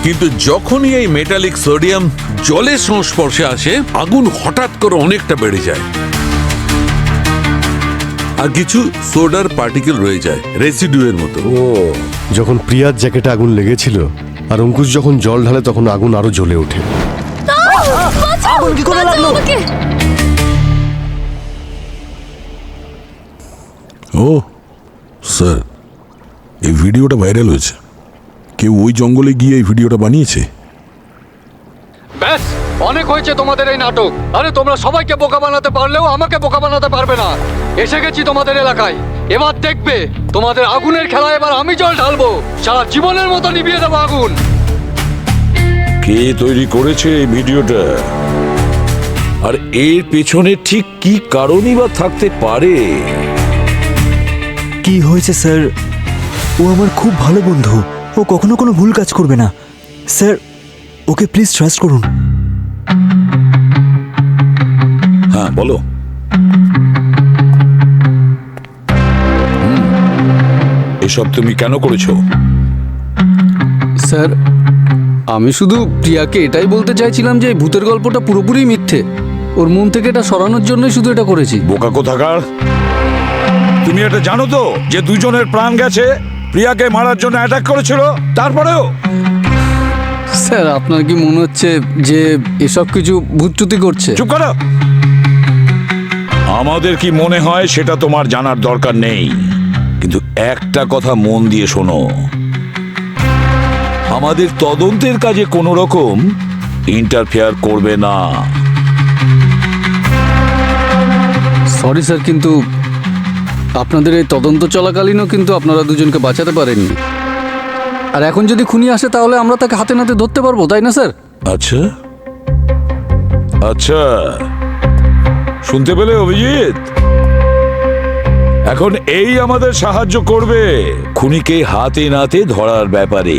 কিন্তু যখনই এই মেটালিক সোডিয়াম জলের সংস্পর্শে আসে আগুন হঠাৎ করে অনেকটা বেড়ে যায় আর কিছু সোডার পার্টিকেল রয়ে যায় রেসিডিউয়ের মতো। যখন প্রিয়ার জ্যাকেটে আগুন লেগেছিল আর অঙ্কুশ যখন জল ঢালে তখন আগুন আরো জ্বলে ওঠে। আগুন কি করে লাগলো? ও স্যার, এই ভিডিওটা ভাইরাল হয়েছে। কেউ ওই জঙ্গলে গিয়ে এই ভিডিওটা বানিয়েছে। ব্যাস, অনেক হয়েছে তোমাদের এই নাটক। আরে তোমরা সবাইকে বোকা বানাতে পারলেও আমাকে বোকা বানাতে পারবে না। এসে গেছি তোমাদের এলাকায়, এবার দেখবে তোমাদের আগুনের খেলা এবার আমি জল ঢালবো, সারা জীবনের মতো নিভিয়ে দেবো আগুন। কে তৈরি করেছে এই ভিডিওটা, আর এর পেছনে ঠিক কি কারণই বা থাকতে পারে? কি হয়েছে স্যার? ও আমার খুব ভালো বন্ধু, ও কখনো কোনো ভুল কাজ করবে না স্যার, ওকে প্লিজ ট্রাস্ট করুন। হ্যাঁ বলো। এসব তুমি কেন করেছো? স্যার, আমি শুধু প্রিয়াকে এটাই বলতে চাইছিলাম যে এই ভূতের গল্পটা পুরোপুরি মিথ্যে। ওর মন থেকে এটা সরানোর জন্যই শুধু এটা করেছি। বোকা কোথাকার! তুমি এটা জানো তো যে দুজনের প্রাণ গেছে, প্রিয়াকে মারার জন্য অ্যাটাক করেছিল, তারপরেও? স্যার, আপনার কি মনে হচ্ছে যে এসব কিছু ভূতচুতি করছে? চুপ করো। আমাদের কি মনে হয় সেটা তোমার জানার দরকার নেই, কিন্তু একটা কথা মন দিয়ে শোনো, আমাদের তদন্তের কাজে কোনো রকম ইন্টারফেয়ার করবে না। সরি স্যার, কিন্তু আপনাদের এই তদন্ত চলাকালীনও কিন্তু আপনারা দুজনকে বাঁচাতে পারেননি। আর এখন যদি খুনি আসে তাহলে আমরা তাকে হাতে নাতে ধরতে পারবো, তাই না স্যার? আচ্ছা আচ্ছা, শুনতে পেলে অভিজিৎ? এখন এই আমাদের সাহায্য করবে খুনিকে হাতে নাতে ধরার ব্যাপারে।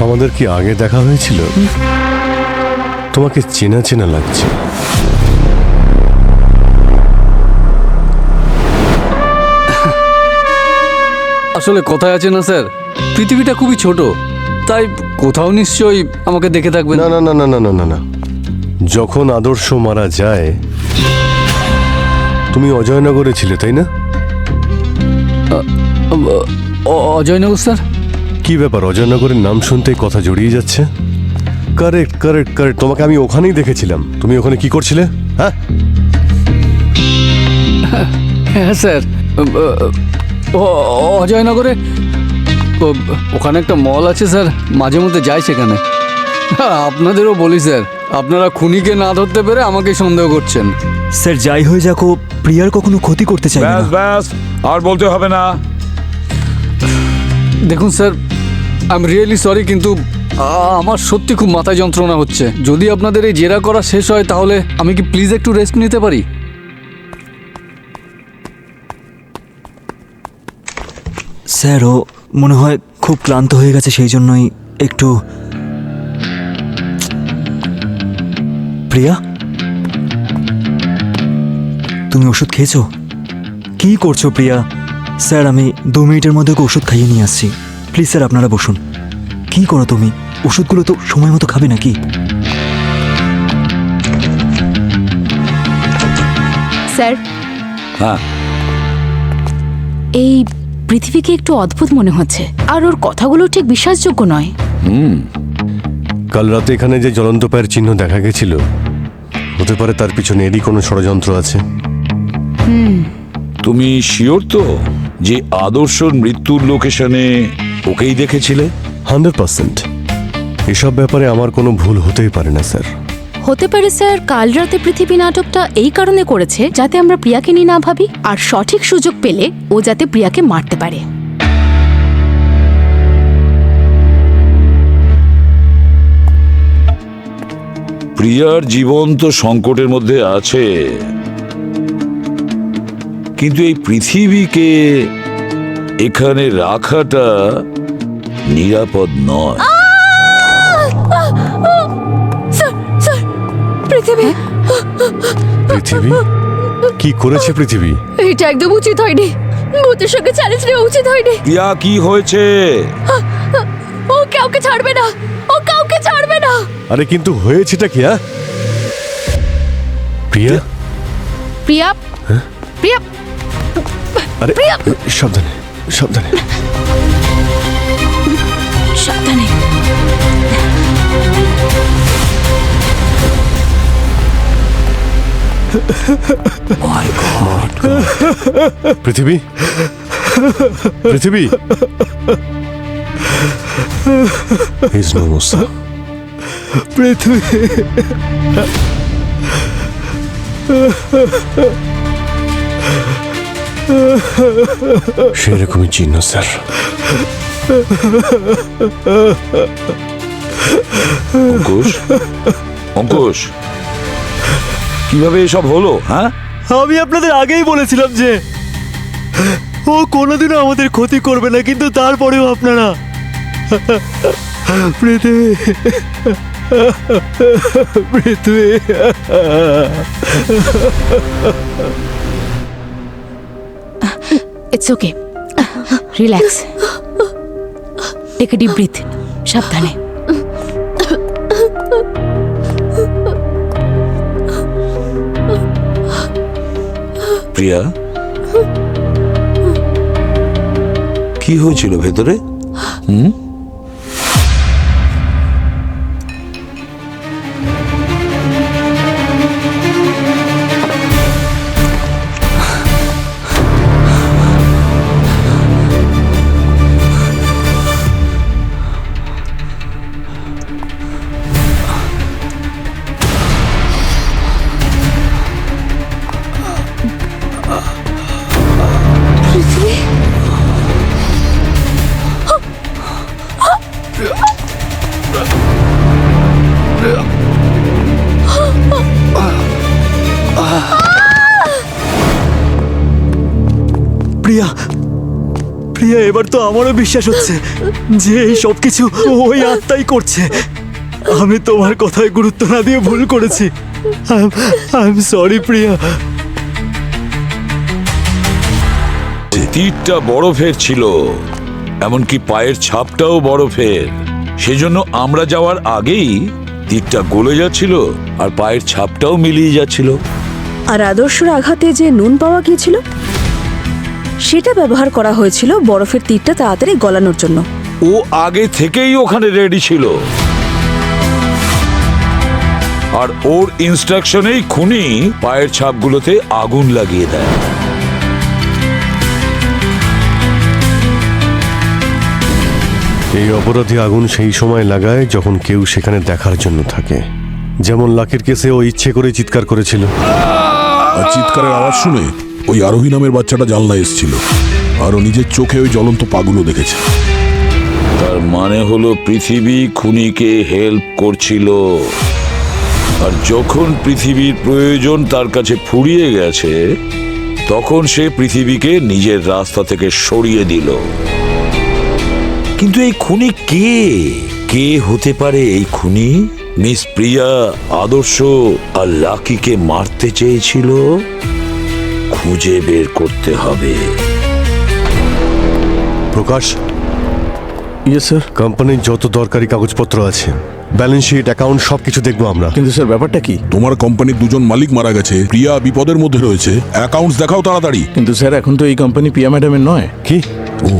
আমাদের কি আগে দেখা হয়েছিল? তোমাকে চেনা চেনা লাগছে। আসলে কথায় আছে না স্যার, পৃথিবীটা খুবই ছোট, তাই কোথাও নিশ্চয়ই আমাকে দেখে থাকবেন। না না না না না না না না, যখন আদর্শ মারা যায় তুমি অজয়নগরে ছিলে, তাই না? অজয়নগর স্যার? কি ব্যাপার, অজয়নগরের নাম শুনতেই কথা জড়িয়ে যাচ্ছে। কারেক্ট কারেক্ট কারেক্ট, তোমাকে আমি ওখানেই দেখেছিলাম। তুমি ওখানে কি করছিলে? হ্যাঁ হ্যাঁ স্যার, অজয়নগরে ওখানে একটা মল আছে স্যার, মাঝে মধ্যে যাই সেখানে। আপনাদেরও বলি স্যার, আপনারা খুনিকে না ধরতে পেরে আমাকে সন্দেহ করছেন। স্যার যাই হয়ে যাক, ও প্রিয়ার কখনো ক্ষতি করতে চাই না। ব্যাস ব্যাস, আর বলতে হবে না। দেখুন sir, I am really sorry, কিন্তু আমার সত্যি খুব মাথায় যন্ত্রণা হচ্ছে। যদি আপনাদের এই জেরা করা শেষ হয় তাহলে আমি কি প্লিজ একটু রেস্ট নিতে পারি? স্যার ও মনে হয় খুব ক্লান্ত হয়ে গেছে, সেই জন্যই একটু। প্রিয়া, তুমি ওষুধ খেয়েছো? কি করছো প্রিয়া? স্যার আমি 2 মিনিটের মধ্যে ওকে ওষুধ খাইয়ে নিয়ে আসছি। প্লিজ স্যার আপনারা বসুন। কি করো তুমি? ওষুধগুলো তো সময় মতো খাবে নাকি? স্যার, হ্যাঁ, এই পৃথিবীকে একটু অদ্ভুত মনে হচ্ছে, আর ওর কথাগুলো ঠিক বিশ্বাসযোগ্য নয়। কাল রাতে এখানে যে জ্বলন্ত পায়ের চিহ্ন দেখা গেছিল, হতে পারে তার পিছনে এরই কোনো ষড়যন্ত্র আছে। তুমি শিওর তো যে আদর্শর মৃত্যুর লোকেশনে ওকেই দেখেছিলে? 100%। এসব ব্যাপারে আমার কোনো ভুল হতেই পারে না স্যার। হতে পারে স্যার, কাল রাতে পৃথিবী নাটকটা এই কারণে করেছে যাতে আমরা প্রিয়াকে নিয়ে না ভাবি, আর সঠিক সুযোগ পেলে ও যাতে প্রিয়াকে মারতে পারে। প্রিয়ার জীবন তো সংকটের মধ্যে আছে, কিন্তু এই পৃথিবীকে এখানে রাখাটা নিরাপদ নয়। স্যার স্যার, পৃথিবী পৃথিবী কি করেছে পৃথিবী? এটা একদম উচিত হয়নি। ভূতের সঙ্গে চ্যালেঞ্জ নেওয়া উচিত হয়নি। প্রিয়া, কি হয়েছে? ও কাউকে ছাড়বে না, ও কাউকে ছাড়বে না। আরে কিন্তু হয়েছেটা কি? প্রিয়া প্রিয়া প্রিয়া আরে সাবধানে সাবধানে সাবধানে। পৃথিবী পৃথিবী He's no more, sir. পৃথিবী সেরকমই চিহ্ন স্যার। অঙ্কুশ, অঙ্কুশ, কিভাবে এসব হলো? হ্যাঁ, আমি আপনাদের আগেই বলেছিলাম যে ও কোনোদিনও আমাদের ক্ষতি করবে না, কিন্তু তারপরেও আপনারা পৃথিবী পৃথিবী it's okay, relax, take a deep breath, সাবধানে। প্রিয়া, কি হয়েছিল ভেতরে? প্রিয়া প্রিয়া, এবার তো আমারও বিশ্বাস হচ্ছে যে এই সব কিছু ওই আত্মাই করছে। আমি তোমার কথায় গুরুত্ব না দিয়ে ভুল করেছি। আই এম সরি প্রিয়া। তীরটা বরফের ছিল, এমনকি পায়ের ছাপটাও বরফের। সেজন্য আমরা যাওয়ার আগেই তীরটা গলে যাচ্ছিল আর পায়ের ছাপটাও মিলিয়ে যাচ্ছিল। আর আদর্শর আঘাতে যে নুন পাওয়া গিয়েছিল সেটা ব্যবহার করা হয়েছিল বরফের তীরটা তাড়াতাড়ি গলানোর জন্য। ও আগে থেকেই ওখানে রেডি ছিল, আর ওর ইনস্ট্রাকশনেই খুনি পায়ের ছাপগুলোতে আগুন লাগিয়ে দেয়। এই অপরাধী আগুন সেই সময় লাগায় যখন কেউ সেখানে দেখার জন্য থাকে। যেমন লাকির কেসে ও ইচ্ছে করে চিৎকার করেছিল। আর চিৎকারের আওয়াজ শুনে ওই আরোহী নামের বাচ্চাটা জানলায় এসেছিল, আর ও নিজের চোখে ওই জ্বলন্ত পাগুলো দেখেছে। তার মানে হলো পৃথিবী খুনিকে হেল্প করছিল, আর যখন পৃথিবীর প্রয়োজন তার কাছে ফুরিয়ে গেছে তখন সে পৃথিবীকে নিজের রাস্তা থেকে সরিয়ে দিল। কিন্তু এই খুনি কে? কে হতে পারে এই খুনি? মিস প্রিয়া আদর্শ আর লাকিকে মারতে চেয়েছিল, খুঁজে বের করতে হবে। প্রকাশ, ইয়েস স্যার। কোম্পানির যত দরকারি কাগজপত্র আছে, ব্যালেন্স শিট, অ্যাকাউন্ট সবকিছু দেখবো আমরা। কিন্তু স্যার ব্যাপারটা কি? তোমার কোম্পানির দুজন মালিক মারা গেছে, প্রিয়া বিপদের মধ্যে রয়েছে, অ্যাকাউন্টস দেখাও তাড়াতাড়ি। কিন্তু স্যার এখন তো এই কোম্পানি প্রিয়া ম্যাডামের নয়। কি? ও,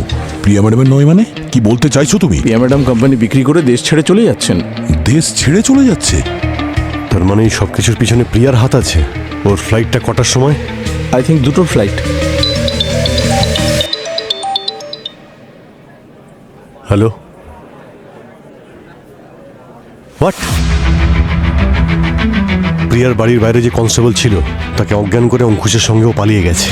প্রিয়া ম্যাডামের নয় মানে কি বলতে চাইছো তুমি? প্রিয়া ম্যাডাম কোম্পানি বিক্রি করে দেশ ছেড়ে চলে যাচ্ছেন। দেশ ছেড়ে চলে যাচ্ছে? তার মানে এই সবকিছুর পিছনে প্রিয়ার হাত আছে। ওর ফ্লাইটটা কটার সময়? আই থিঙ্ক দুটো ফ্লাইট। Hello, what? প্রিয়ার বাড়ির বাইরে যে কনস্টেবল ছিল তাকে অজ্ঞান করে অঙ্কুশের সঙ্গেও পালিয়ে গেছে।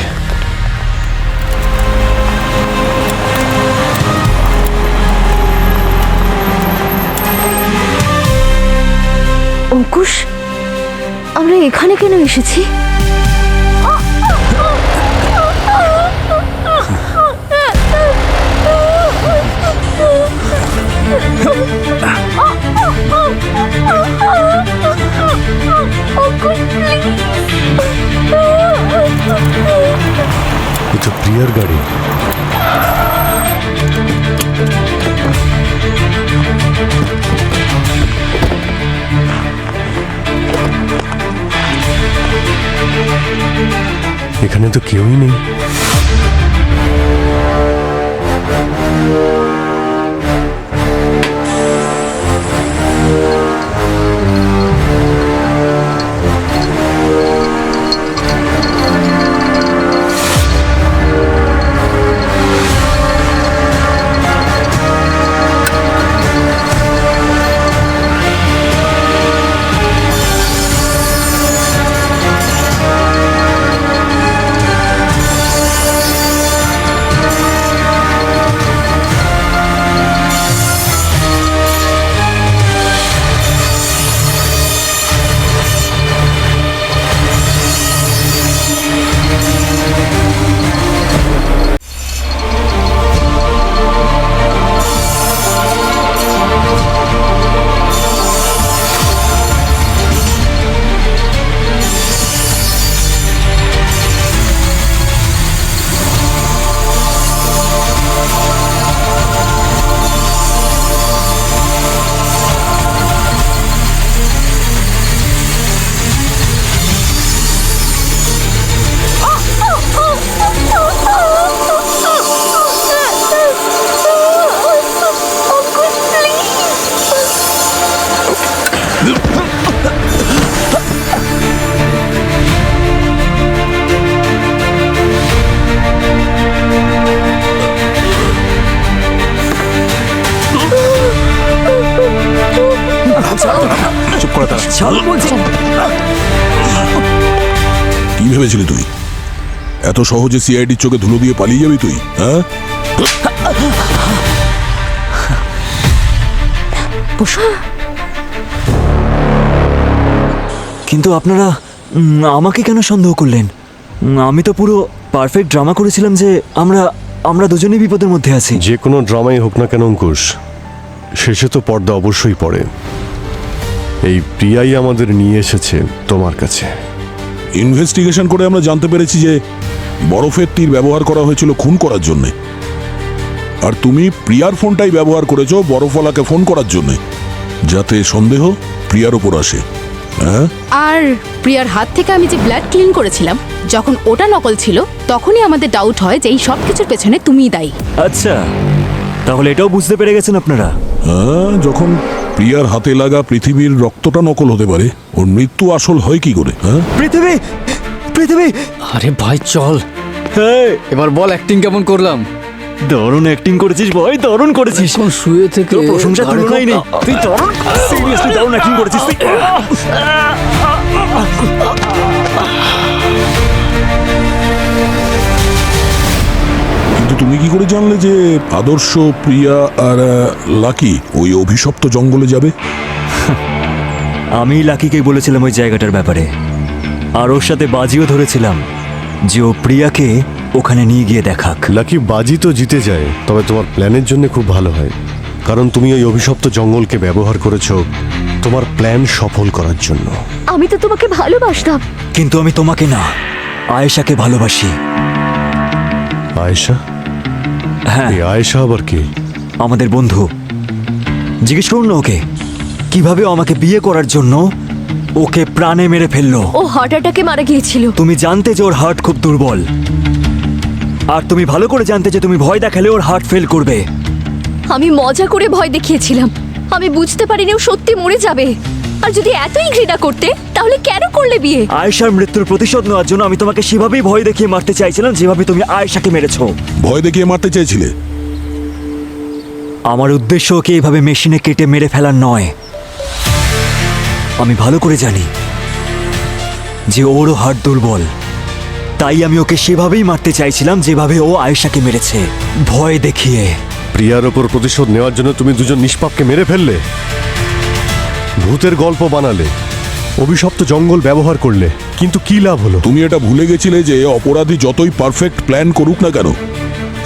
অঙ্কুশ, আমরা এখানে কেন এসেছি? প্রিয়ার গাড়ি। এখানে তো কেউই নেই। চুপ করে দাঁড়া। কি ভেবেছিলি তুই এত সহজে সিআইডির চোখে ধুলো দিয়ে পালিয়ে যাবি তুই? হ্যাঁ, কিন্তু আপনারা আমাকে কেন সন্দেহ করলেন? আমি তো পুরো পারফেক্ট ড্রামা করেছিলাম যে আমরা দুজনেই বিপদের মধ্যে আছি। যে কোনো ড্রামাই হোক না কেন অঙ্কুশ, শেষে তো পর্দা অবশ্যই পড়ে। এই প্রিয়াই আমাদের নিয়ে এসেছে তোমার কাছে। ইনভেস্টিগেশন করে আমরা জানতে পেরেছি যে বরফের তীর ব্যবহার করা হয়েছিল খুন করার জন্যে, আর তুমি প্রিয়ার ফোনটাই ব্যবহার করেছো বরফওয়ালাকে ফোন করার জন্যে, যাতে সন্দেহ প্রিয়ার ওপর আসে। হ্যাঁ, আর প্রিয়ার হাত থেকে আমি যে ব্লাড ক্লিন করেছিলাম, যখন ওটা নকল ছিল তখনই আমাদের ডাউট হয় যে এই সব কিছুর পেছনে তুমিই দায়ী। আচ্ছা, তাহলে এটাও বুঝতে পেরে গেছেন আপনারা? হ্যাঁ, যখন প্রিয়ার হাতে লাগা পৃথিবীর রক্তটা নকল হতে পারে, ওর মৃত্যু আসল হয় কি করে? হ্যাঁ, পৃথিবী। আরে ভাই চল, এবার বল অ্যাক্টিং কেমন করলাম? দারুণ অ্যাক্টিং করেছিস ভাই, দারুণ করেছিস। এখন শুয়ে থেকে তোর প্রশংসা তুলনাই নেই। তুই দারুণ, সিরিয়াসলি দারুণ অ্যাক্টিং করেছিস তুই। কিন্তু তুমি কি করে জানলে যে আদর্শ, প্রিয়া আর লাকি ওই অভিশপ্ত জঙ্গলে যাবে? আমি লাকিকে বলেছিলাম ওই জায়গাটার ব্যাপারে, আর ওর সাথে বাজিও ধরেছিলাম যে ও প্রিয়াকে ওখানে নিয়ে গিয়ে দেখাক। লাকি বাজি তো জিতে যায়, তবে তোমার প্ল্যানের জন্য খুব ভালো হয়, কারণ তুমি ওই অভিশপ্ত জঙ্গলকে ব্যবহার করেছো তোমার প্ল্যান সফল করার জন্য। আমি তো তোমাকে ভালোবাসতাম। কিন্তু আমি তোমাকে না, আয়েশাকে ভালোবাসি। আয়েশা? হ্যাঁ। এই আয়েশা আবার কি? আমাদের বন্ধু। জিজ্ঞেস করুন না ওকে, কিভাবে ও আমাকে বিয়ে করার জন্য ওকে প্রাণে মেরে ফেললো। ও হার্ট অ্যাটাকে মারা গিয়েছিল। তুমি জানতে যে ওর হার্ট খুব দুর্বল, আর তুমি ভালো করে জানতে যে তুমি ভয় দেখালে ওর হার্ট ফেল করবে। আমি মজা করে ভয় দেখিয়েছিলাম। আমি বুঝতে পারিনি ও সত্যি মরে যাবে। আর যদি এতই ঘৃণা করতে, তাহলে কেন করলে বিয়ে? আয়েশার মৃত্যুর প্রতিশোধ নেওয়ার জন্য আমি তোমাকে সেভাবেই ভয় দেখিয়ে মারতে চাইছিলাম যেভাবে তুমি আয়েশাকে মেরেছো। ভয় দেখিয়ে মারতে চাইছিলে? আমার উদ্দেশ্য ওকে এইভাবে মেশিনে কেটে মেরে ফেলার নয়। আমি ভালো করে জানি যে ওরও হার্ট দুর্বল, তাই আমি ওকে সেভাবেই মারতে চাইছিলাম যেভাবে ও আয়েশাকে মেরেছে, ভয় দেখিয়ে। প্রিয়ার ওপর প্রতিশোধ নেওয়ার জন্য তুমি দুজন নিষ্পাপকে মেরে ফেললে, ভূতের গল্প বানালে, অভিশপ্ত জঙ্গল ব্যবহার করলে, কিন্তু কি লাভ হলো? তুমি এটা ভুলে গেছিলে যে অপরাধী যতই পারফেক্ট প্ল্যান করুক না কেন,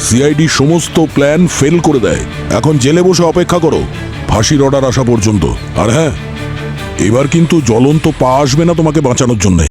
সিআইডি সমস্ত প্ল্যান ফেল করে দেয়। এখন জেলে বসে অপেক্ষা করো ফাঁসির অর্ডার আসা পর্যন্ত। আর হ্যাঁ, এবার কিন্তু জ্বলন্ত পা আসবে না তোমাকে বাঁচানোর জন্য।